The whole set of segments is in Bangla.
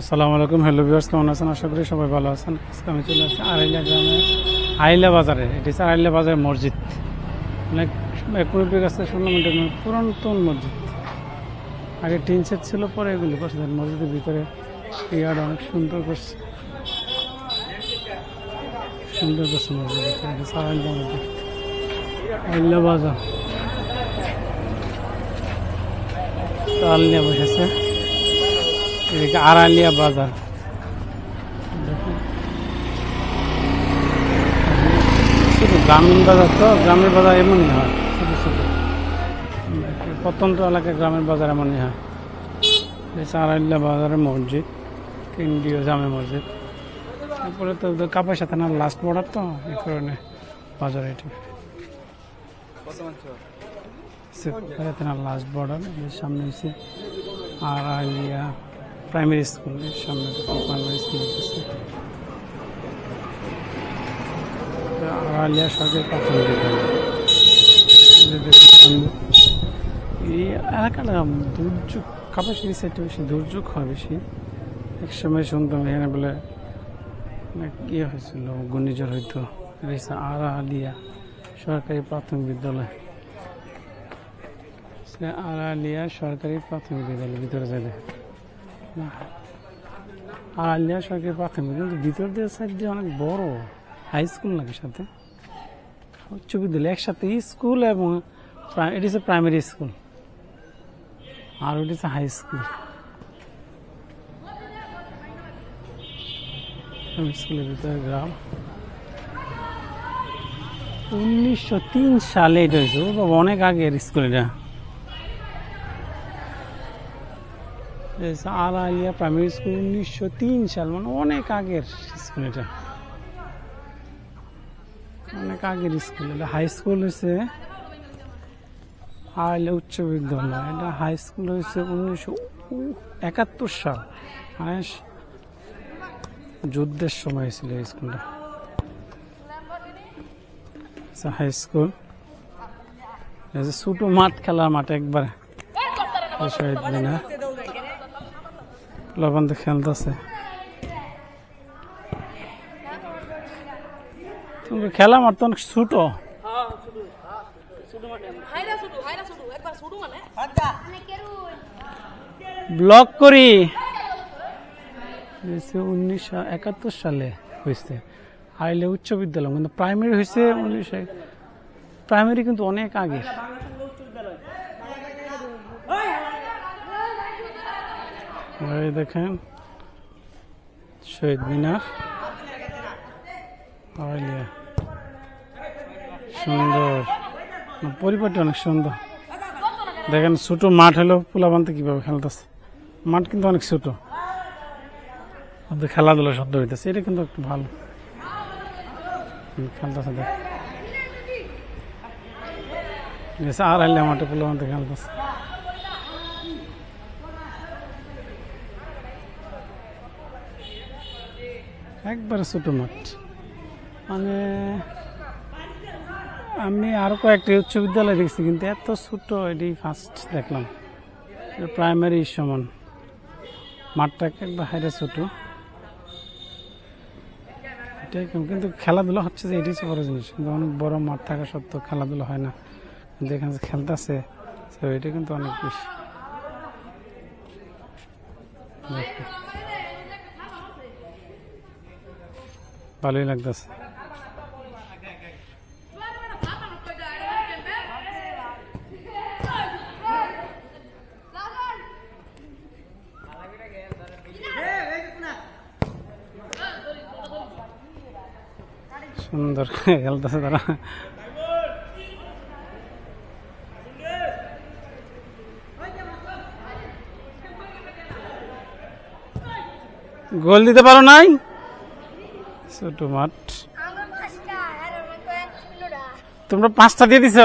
আসসালামু আলাইকুম, হ্যালো ভিউয়ার্স, কেমন আছেন? আশা করি সবাই ভালো আছেন। আজকে আমি চলে আসছি আড়াইলা গ্রামে, আইলা বাজারে। এটি হচ্ছে আড়াইলা বাজারের মসজিদ। অনেক পুরোপুরি কাছে শুনলাম এটা পুরাতন মসজিদ। আগে টিন সেট ছিল, পরে এগুলি করছে। মসজিদের ভিতরে ইয়ার্ড অনেক সুন্দর করছে, সুন্দর করছে মসজিদ। আড়াইলা মসজিদ, আড়াইলা বাজার। চাল নিয়ে বসেছে, এদিকে আড়ালিয়া বাজার। শুধু গ্রামীণ বাজার, তো গ্রামের বাজার এমনই হয়, ছোটো ছোটো প্রত্যন্ত এলাকায় গ্রামের বাজার এমনই হয়। আড়ালিয়া বাজারের মসজিদ, কেন্দ্রীয় জামে মসজিদ। তারপরে তো কাপাসিয়া থানার লাস্ট বর্ডার, তো এই কারণে বাজার এটি থানার লাস্ট বর্ডার। এর সামনে হচ্ছে আড়ালিয়া প্রাইমারি স্কুল, এর সামনে প্রাইমারি স্কুল হচ্ছে আড়ালিয়া সরকারি প্রাথমিক বিদ্যালয়। এই এলাকাটা দুর্যোগ, কাপাসিয়া সাইডে বেশি দুর্যোগ হয় বেশি। এক সময় শুনতাম এখানে বলে অনেক ইয়ে হয়েছিল, ঘূর্ণিঝড় হইতো। আড়ালিয়া সরকারি প্রাথমিক বিদ্যালয়, আড়ালিয়া সরকারি প্রাথমিক বিদ্যালয়। ভিতরে যাই দেখে আড়ালিয়া সরকারি প্রাথমিক, কিন্তু ভিতর দিয়ে সাইড দিয়ে অনেক বড় হাই স্কুল নাকি, সাথে উচ্চ বিদ্যালয় একসাথে। স্কুল এবং এটি হচ্ছে প্রাইমারি স্কুল, আর ওটি হচ্ছে হাই স্কুল। স্কুলের ভিতরে গ্রাম। 1903 সালে এটা হয়েছে, অনেক আগের স্কুল এটা। আড়ালিয়া প্রাইমারি স্কুল 1903 সাল, মানে অনেক আগের স্কুল এটা, অনেক আগের স্কুল। এটা হাই স্কুল হয়েছে আড়ালিয়া উচ্চ বিদ্যালয়। এটা হাই স্কুল হয়েছে 1971 সাল, মানে যুদ্ধের সময় ছিল এই স্কুলটা। হাই স্কুল ছোট মাঠ, খেলার মাঠ একবারে। শহীদ মিনার, লবণ খেলতেছে। খেলা মাঠ তো অনেক ছোট, ব্লক করি 1971 সালে হয়েছে আইলে উচ্চ বিদ্যালয়, কিন্তু প্রাইমারি হয়েছে 1900। প্রাইমারি কিন্তু অনেক আগে। দেখেন শহীদ মিনার, আড়ালিয়া সুন্দর, পরিপাটি অনেক সুন্দর। দেখেন ছোট মাঠ হলো, পোলাপানতে কিভাবে খেলতেছে। মাঠ কিন্তু অনেক ছোট, খেলাধুলা শব্দ হইতেছে, এটা কিন্তু একটু ভালো খেলতেছে। দেখ আড়ালিয়া মাঠে পোলাপানতে খেলতেছে। একবারে ছোট মাঠ। মানে আমি আরো কয়েকটি উচ্চ বিদ্যালয় দেখছি, কিন্তু এত ছোট এটি ফার্স্ট দেখলাম। প্রাইমারি সমান মাঠটা একবার হাইরে ছোট, এটাই। কিন্তু খেলাধুলা হচ্ছে যে এটাই বড় জিনিস। কিন্তু অনেক বড় মাঠ থাকা সত্ত্বেও খেলাধুলা হয় না, কিন্তু এখানে খেলতেছে, এটা কিন্তু অনেক বেশি। ভালোই লাগতেছে। সুন্দর খেলতেছে তারা। গোল দিতে পারো নাই, ছোট মাঠ। তোমরা 5টা দিয়ে দিছ,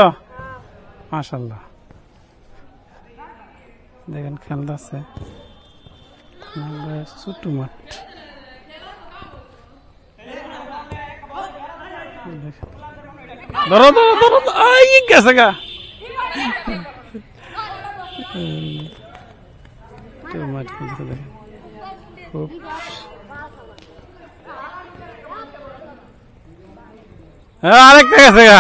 মাশাআল্লাহ। দেখেন খেলতেছে, ছোট মাঠ। ধরো ধরো ধরো, গেছে গা। মাঠ খেলতে দেখেন। খুব আরেকটা গেছে গা